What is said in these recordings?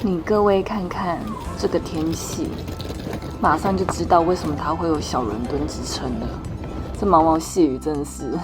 你各位看看这个天气，马上就知道为什么它会有小伦敦之称了。这毛毛细雨真的是。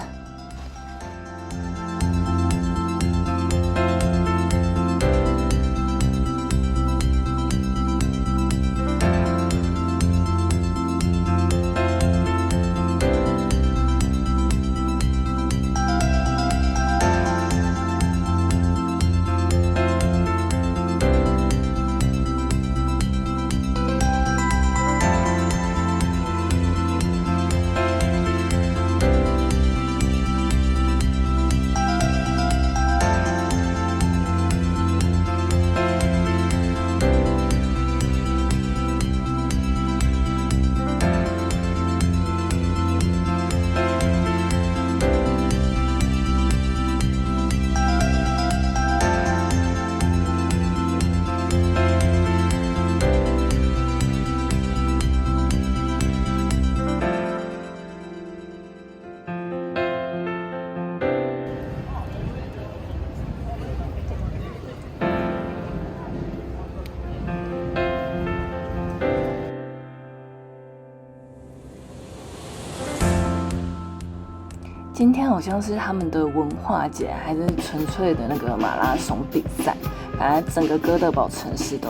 今天好像是他们的文化节，还是纯粹的那个马拉松比赛，反正整个哥德堡城市都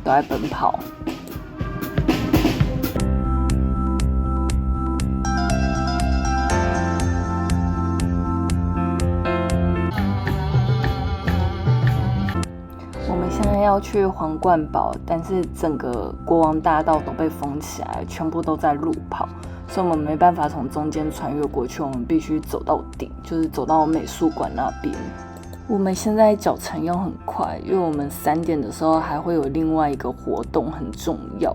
在奔跑。我们现在要去皇冠堡，但是整个国王大道都被封起来，全部都在路跑。所以我们没办法从中间穿越过去，我们必须走到顶，就是走到美术馆那边。我们现在脚程要很快，因为我们3点的时候还会有另外一个活动很重要。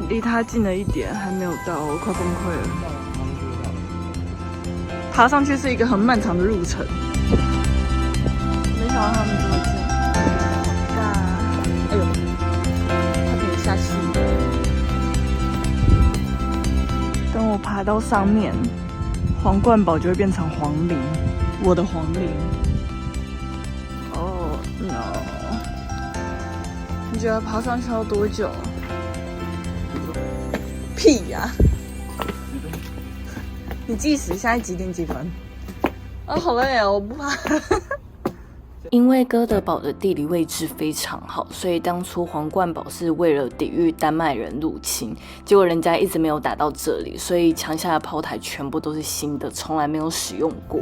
离他近了一点，还没有到，我快崩溃了。爬上去是一个很漫长的路程，没想到他们这么近。哎呦，差点下去。等我爬到上面，皇冠堡就会变成皇陵，我的皇陵。Oh no！ 你觉得爬上去要多久？屁呀！你计时，现在几点几分？啊，好累啊，我不怕。因为哥德堡的地理位置非常好，所以当初皇冠堡是为了抵御丹麦人入侵，结果人家一直没有打到这里，所以墙下的炮台全部都是新的，从来没有使用过。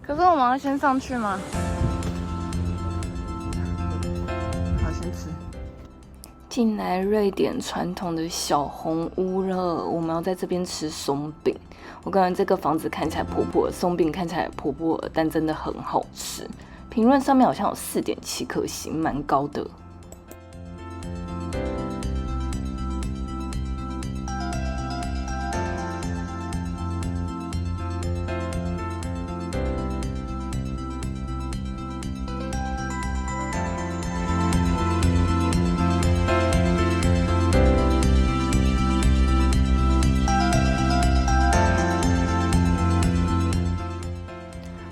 可是我们要先上去吗？好，先吃。进来瑞典传统的小红屋了，我们要在这边吃松饼。我感觉这个房子看起来破破的，松饼看起来破破的，但真的很好吃。评论上面好像有4.7颗星，蛮高的。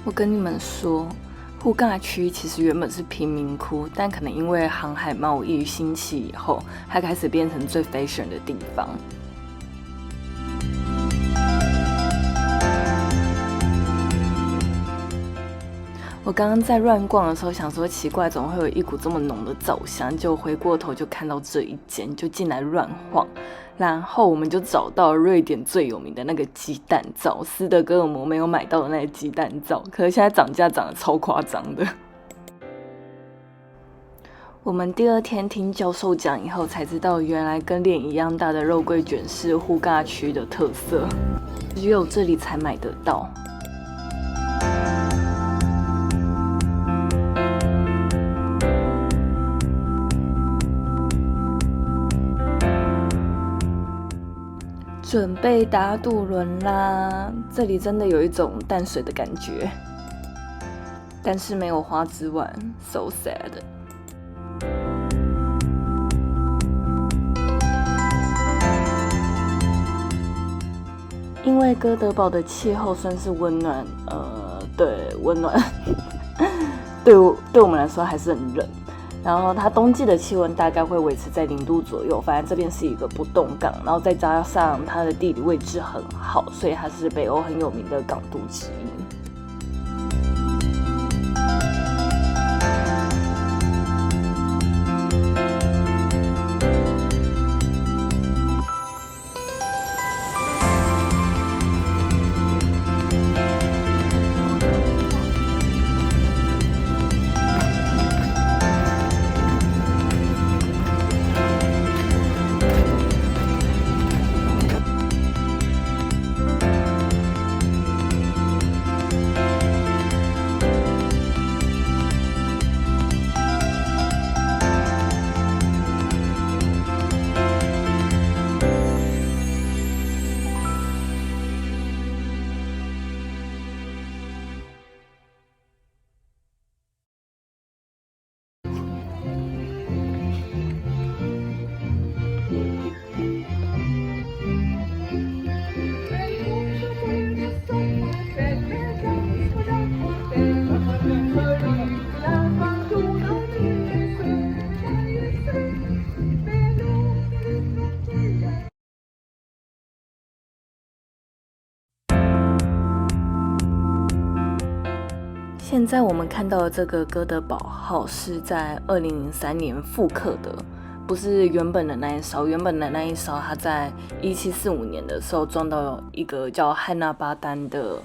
我跟你们说，护尬区其实原本是贫民窟，但可能因为航海贸易兴起以后，它开始变成最 fashion 的地方。我刚刚在乱逛的时候，想说奇怪，怎么会有一股这么浓的皂香？就回过头就看到这一间，就进来乱晃。然后我们就找到瑞典最有名的那个鸡蛋皂，斯德哥尔摩没有买到的那个鸡蛋皂，可是现在涨价涨得超夸张的。我们第2天听教授讲以后，才知道原来跟脸一样大的肉桂卷是护尬区的特色，只有这里才买得到。准备打渡轮啦！这里真的有一种淡水的感觉，但是没有花枝丸 ，so sad。因为哥德堡的气候算是温暖，对，温暖，对我们来说还是很冷。然后它冬季的气温大概会维持在0度左右，反正这边是一个不冻港，然后再加上它的地理位置很好，所以它是北欧很有名的港都之一。现在我们看到的这个哥德堡号是在2003年复刻的，不是原本的那一艘。原本的那一艘，它在1745年的时候撞到一个叫汉纳巴丹的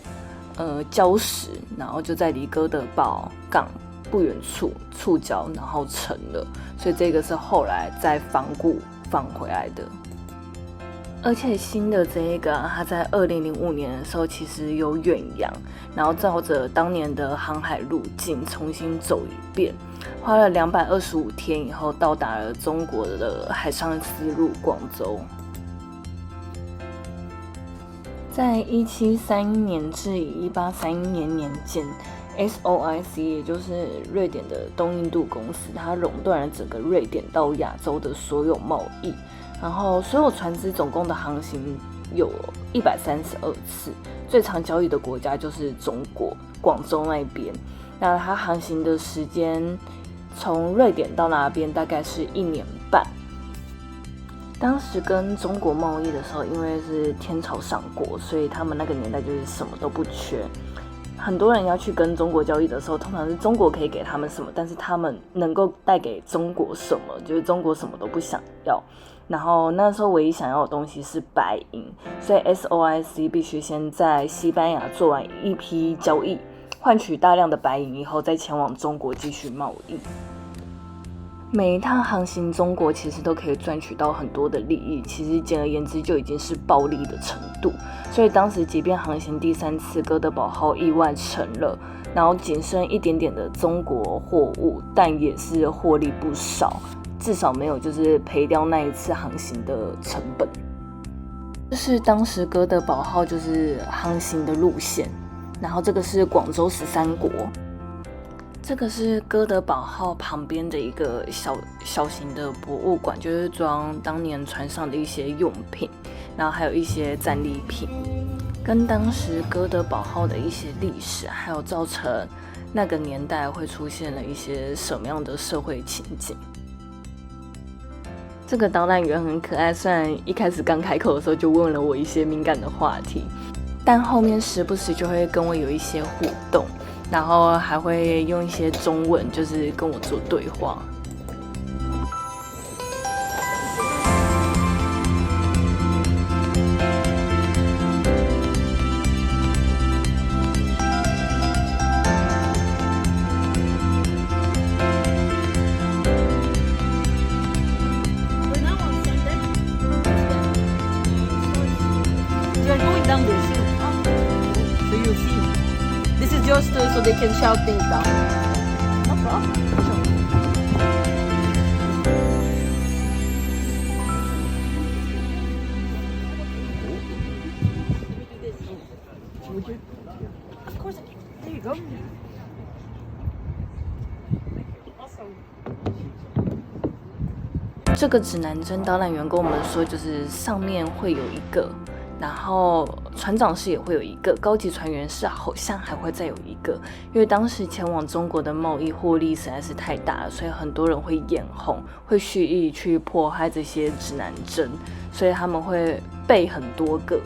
礁石，然后就在离哥德堡港不远处触礁，然后沉了。所以这个是后来在仿古放回来的。而且新的这一个它在2005年的时候其实有远洋，然后照着当年的航海路径重新走一遍，花了225天以后到达了中国的海上丝路广州。在1731年至1831年年间，SOIC 也就是瑞典的东印度公司，它垄断了整个瑞典到亚洲的所有贸易。然后所有船只总共的航行有132次，最长交易的国家就是中国广州那边。那它航行的时间从瑞典到那边大概是1年半。当时跟中国贸易的时候，因为是天朝上国，所以他们那个年代就是什么都不缺。很多人要去跟中国交易的时候，通常是中国可以给他们什么，但是他们能够带给中国什么，就是中国什么都不想要。然后那时候唯一想要的东西是白银，所以 SOIC 必须先在西班牙做完一批交易，换取大量的白银以后，再前往中国继续贸易。每一趟航行中国其实都可以赚取到很多的利益，其实简而言之就已经是暴利的程度。所以当时即便航行第3次哥德堡号意外沉了，然后仅剩一点点的中国货物，但也是获利不少，至少没有就是赔掉那一次航行的成本。这是当时哥德堡号就是航行的路线，然后这个是广州13国。这个是哥德堡号旁边的一个小型的博物馆，就是装当年船上的一些用品，然后还有一些战利品，跟当时哥德堡号的一些历史，还有造成那个年代会出现了一些什么样的社会情景。这个导览员很可爱，虽然一开始刚开口的时候就问了我一些敏感的话题，但后面时不时就会跟我有一些互动。然后还会用一些中文，就是跟我做对话。Just so they can shout things down. No problem. 这个指南针导览员跟我们说，就是上面会有一个，然后船长室也会有一个，高级船员室好像还会再有一个，因为当时前往中国的贸易获利实在是太大了，所以很多人会眼红，会蓄意去迫害这些指南针，所以他们会备很多个。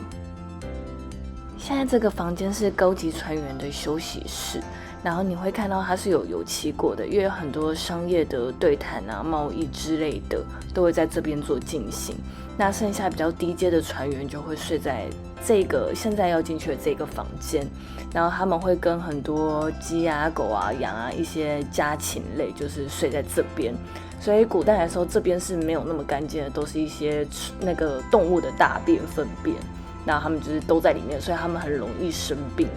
现在这个房间是高级船员的休息室，然后你会看到它是有油漆过的，因为很多商业的对谈啊、贸易之类的都会在这边做进行。那剩下比较低阶的船员就会睡在这个现在要进去的这个房间，然后他们会跟很多鸡啊、狗啊、羊啊一些家禽类就是睡在这边。所以古代的时候，这边是没有那么干净的，都是一些那个动物的大便、粪便。那他们就是都在里面，所以他们很容易生病。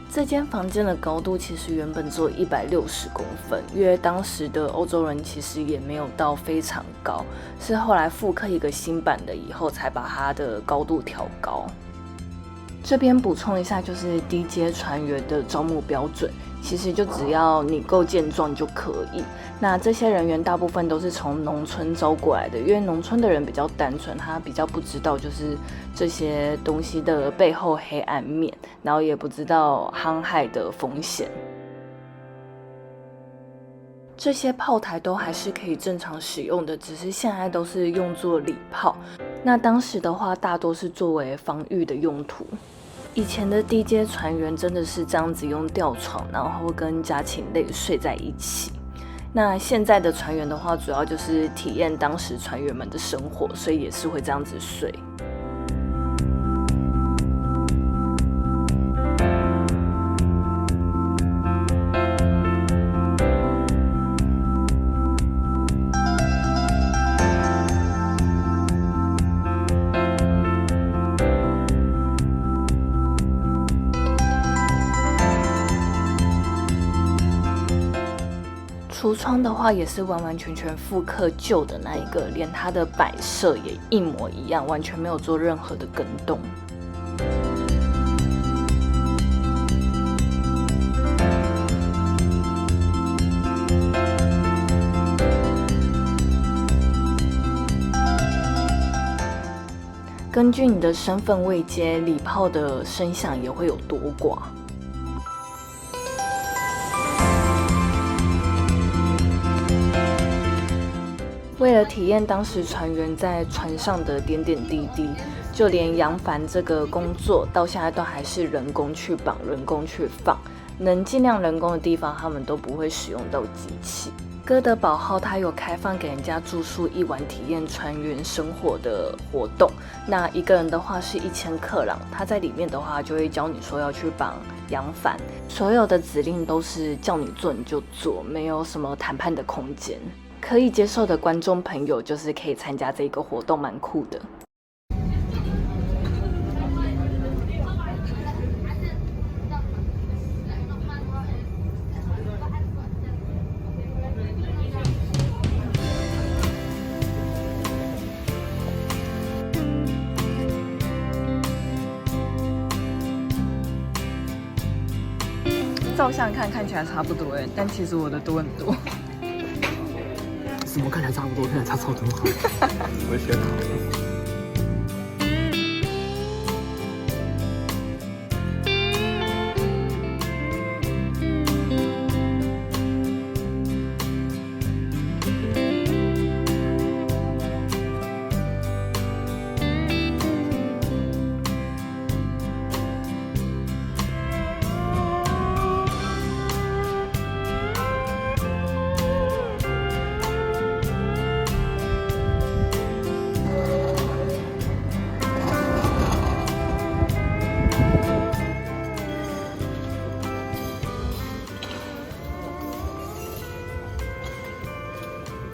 这间房间的高度其实原本只有160公分，因为当时的欧洲人其实也没有到非常高，是后来复刻一个新版的以后才把它的高度调高。这边补充一下，就是低阶船员的招募标准，其实就只要你够健壮就可以。那这些人员大部分都是从农村招过来的，因为农村的人比较单纯，他比较不知道就是这些东西的背后黑暗面，然后也不知道航海的风险。这些炮台都还是可以正常使用的，只是现在都是用作礼炮。那当时的话，大多是作为防御的用途。以前的低阶船员真的是这样子用吊床，然后跟家禽类睡在一起。那现在的船员的话，主要就是体验当时船员们的生活，所以也是会这样子睡。橱窗的话也是完完全全复刻旧的那一个，连它的摆设也一模一样，完全没有做任何的更动。根据你的身份位阶，礼炮的声响也会有多寡。为了体验当时船员在船上的点点滴滴，就连扬帆这个工作到现在都还是人工去绑、人工去放，能尽量人工的地方他们都不会使用到机器。哥德堡号它有开放给人家住宿1晚，体验船员生活的活动。那一个人的话是1000克朗，他在里面的话就会教你说要去绑扬帆，所有的指令都是叫你做你就做，没有什么谈判的空间。可以接受的观众朋友就是可以参加这个活动，蛮酷的。照相看起来差不多但其实我的多很多。怎么看起来差不多，看起来差超多。我选好。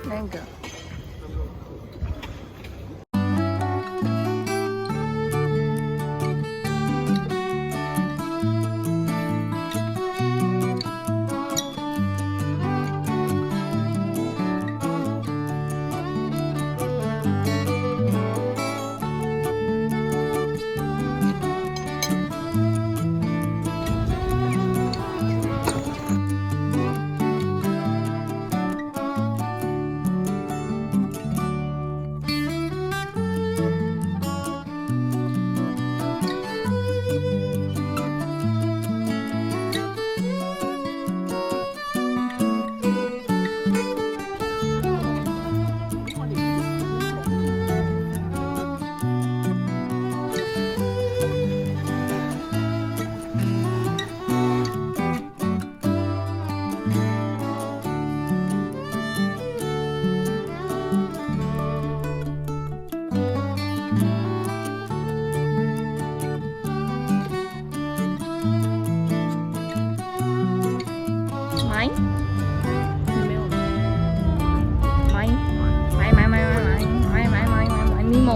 那个。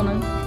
呢？